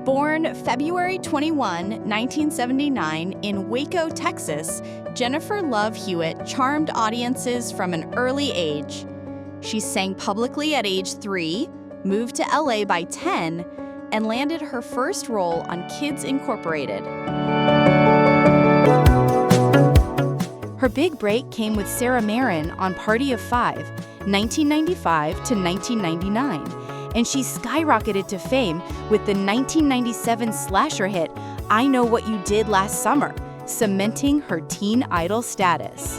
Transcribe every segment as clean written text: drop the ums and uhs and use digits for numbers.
Born February 21, 1979, in Waco, Texas, Jennifer Love Hewitt charmed audiences from an early age. She sang publicly at age 3, moved to LA by 10, and landed her first role on Kids Incorporated. Her big break came with Sarah Marin on Party of Five, 1995 to 1999. And she skyrocketed to fame with the 1997 slasher hit, I Know What You Did Last Summer, cementing her teen idol status.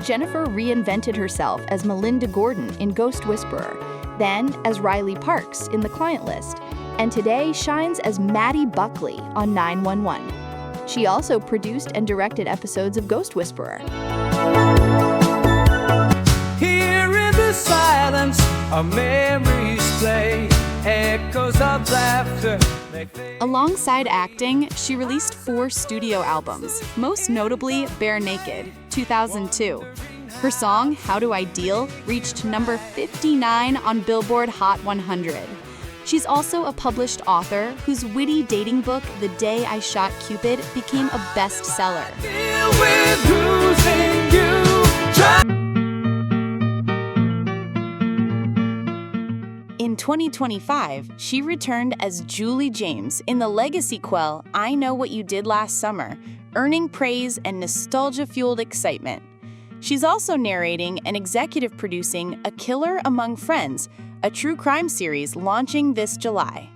Jennifer reinvented herself as Melinda Gordon in Ghost Whisperer, then as Riley Parks in The Client List, and today shines as Maddie Buckley on 911. She also produced and directed episodes of Ghost Whisperer. Silence, our memories play, echoes of laughter. Alongside acting, she released 4 studio albums, most notably Bare Naked, 2002. Her song, How Do I Deal, reached number 59 on Billboard Hot 100. She's also a published author whose witty dating book, The Day I Shot Cupid, became a bestseller. Deal with losing you. In 2025, she returned as Julie James in the legacy-quel I Know What You Did Last Summer, earning praise and nostalgia-fueled excitement. She's also narrating and executive producing A Killer Among Friends, a true crime series launching this July.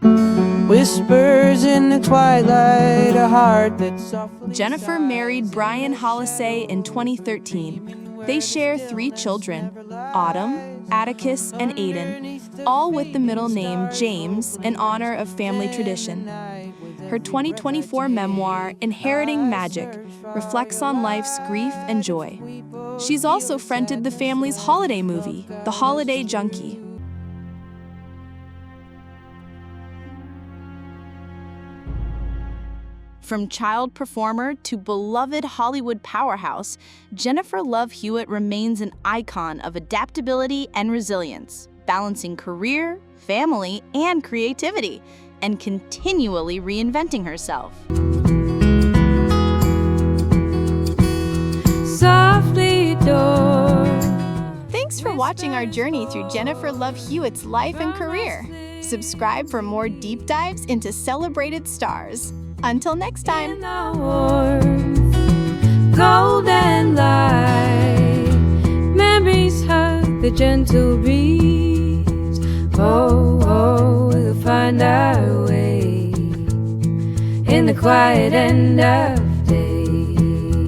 Whispers in the twilight, a heart that's softly. Jennifer married Brian Hollisay in 2013. They share 3 children, Autumn, Atticus, and Aiden, all with the middle name James in honor of family tradition. Her 2024 memoir, Inheriting Magic, reflects on life's grief and joy. She's also fronted the family's holiday movie, The Holiday Junkie. From child performer to beloved Hollywood powerhouse, Jennifer Love Hewitt remains an icon of adaptability and resilience, balancing career, family, and creativity, and continually reinventing herself. Softly door. Thanks for watching our journey through Jennifer Love Hewitt's life and career. Subscribe for more deep dives into celebrated stars. Until next time. Golden light, memories hug the gentle breeze. Oh, we'll find our way in the quiet end of